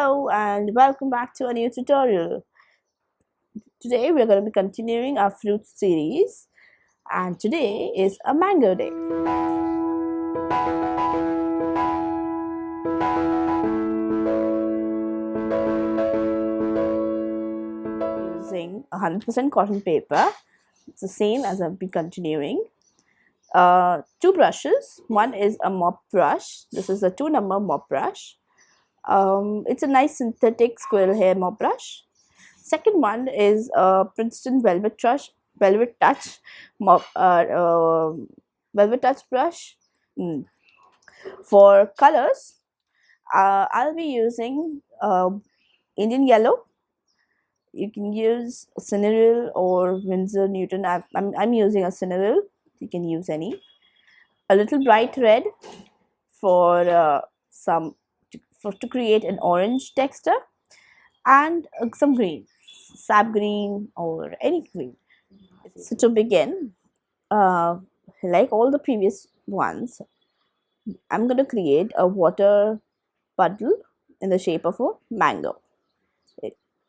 Hello and welcome back to a new tutorial. Today we're going to be continuing our fruit series, and today is a mango day. Using 100% cotton paper. It's the same as I've been continuing. Two brushes. One is a mop brush. This is a 2-number mop brush. It's a nice synthetic squirrel hair mop brush. Second one is a Princeton Velvet Touch mop, Velvet Touch brush. For colors, I'll be using Indian yellow. You can use cinereal or Winsor Newton. I'm using a cinereal. You can use any. A little bright red for to create an orange texture, and some green, sap green or any green. So to begin, like all the previous ones, I'm going to create a water puddle in the shape of a mango.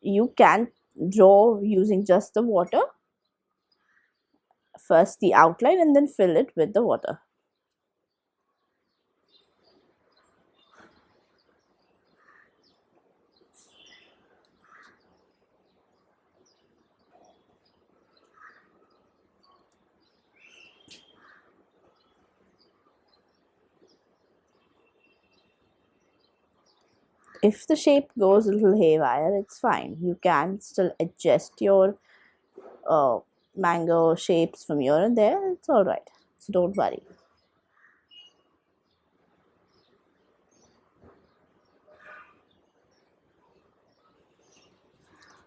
You can draw using just the water, first the outline, and then fill it with the water. If the shape goes a little haywire, it's fine. You can still adjust your mango shapes from here and there. It's all right, so don't worry.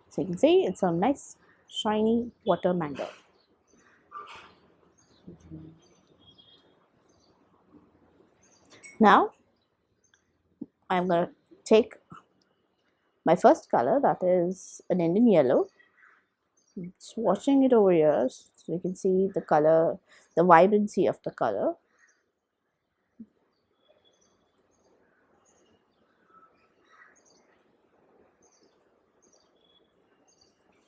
So you can see it's a nice shiny water mango. Now I'm going to take my first color, that is an Indian yellow. Swatching it over here so you can see the color, the vibrancy of the color.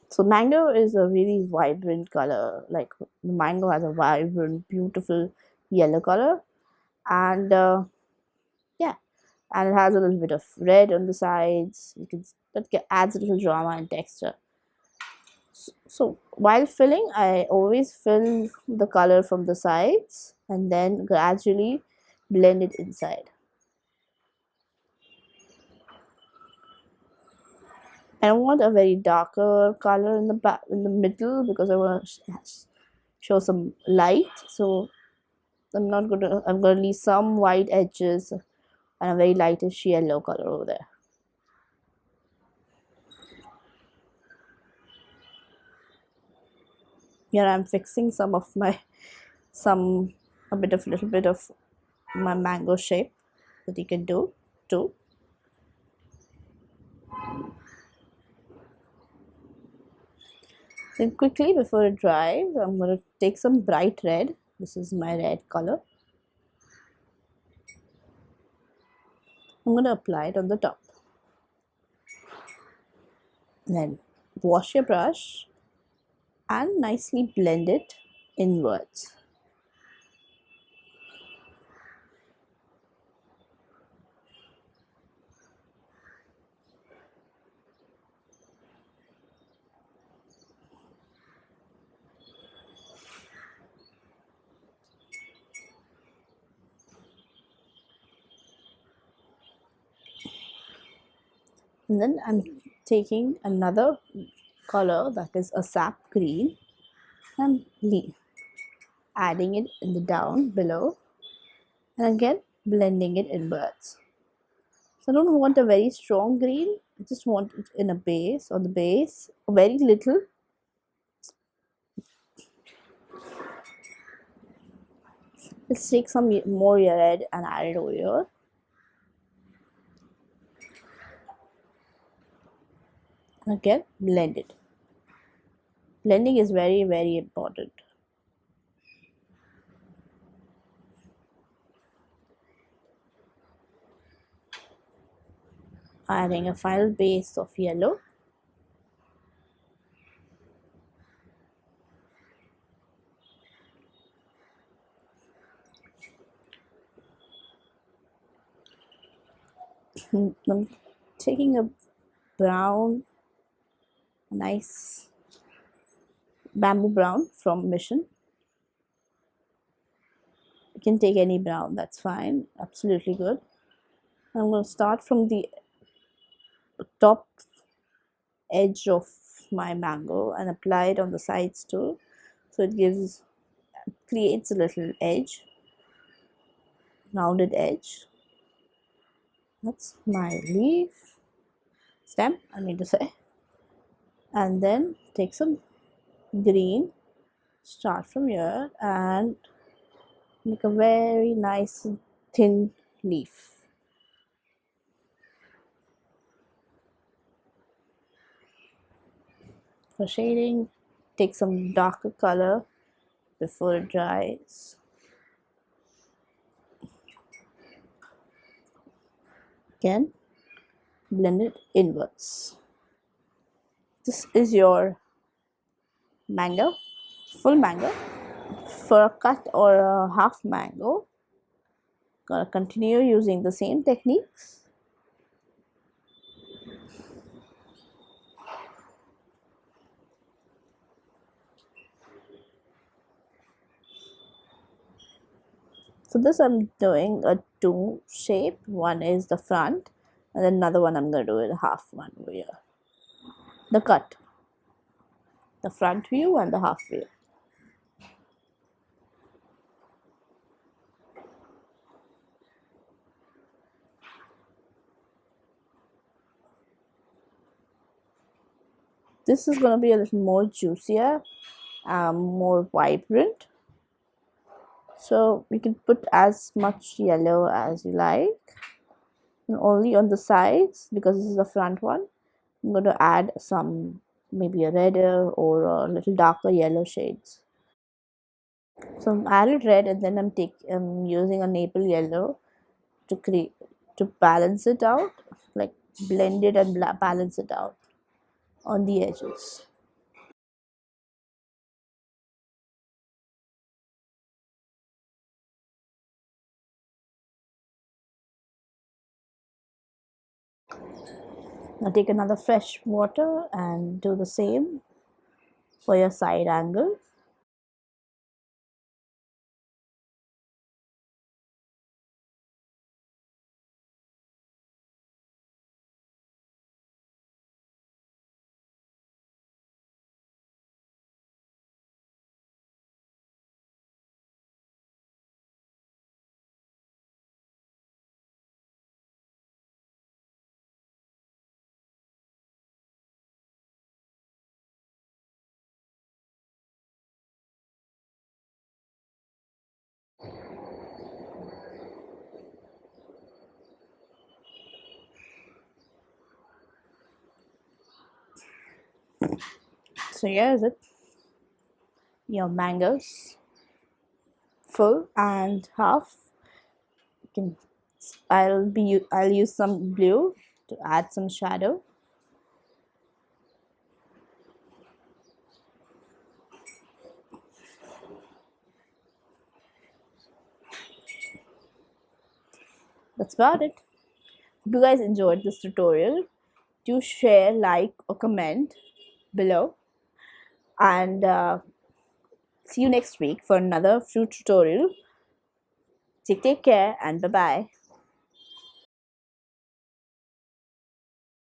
So mango is a really vibrant color. Like the mango has a vibrant, beautiful yellow color, and yeah, and it has a little bit of red on the sides. You can adds a little drama and texture. So while filling, I always fill the color from the sides and then gradually blend it inside. I don't want a very darker color in the middle, because I want to show some light. So I'm going to leave some white edges and a very lightish yellow color over there. Here I'm fixing some of my a little bit of my mango shape that you can do too. Then quickly, before it dries, I'm going to take some bright red. This is my red color. I'm going to apply it on the top. Then wash your brush and nicely blend it inwards. And then I'm taking another color, that is a sap green, and adding it in the down below, and again blending it inwards. So I don't want a very strong green, I just want it in a base, on the base, very little. Let's take some more red and add it over here. Again, blend it. Blending is very, very important. adding a final base of yellow. I'm taking a brown, nice bamboo brown from Mission. You can take any brown, that's fine, absolutely good. I'm going to start from the top edge of my mango and apply it on the sides too, so it creates a little edge, rounded edge. That's my leaf stem, I mean to say. And then take some green, start from here and make a very nice thin leaf. For shading, take some darker color before it dries. Again, blend it inwards. This is your mango, full mango. For a cut or a half mango, gonna continue using the same techniques. So this I'm doing a two shape. One is the front, and then another one I'm gonna do it half one over here. The cut, the front view and the half view. This is gonna be a little more juicier, more vibrant. So you can put as much yellow as you like, and only on the sides, because this is the front one, I'm going to add some, maybe a redder or a little darker yellow shades. So I'm added red, and then I'm using a Naples yellow to create, to balance it out, like blend it and balance it out on the edges. Now take another fresh water and do the same for your side angle. So here is it, your mangoes, full and half. You can, I'll use some blue to add some shadow. That's about it. If you guys enjoyed this tutorial, do share, like or comment below, and see you next week for another fruit tutorial. Take care and bye bye.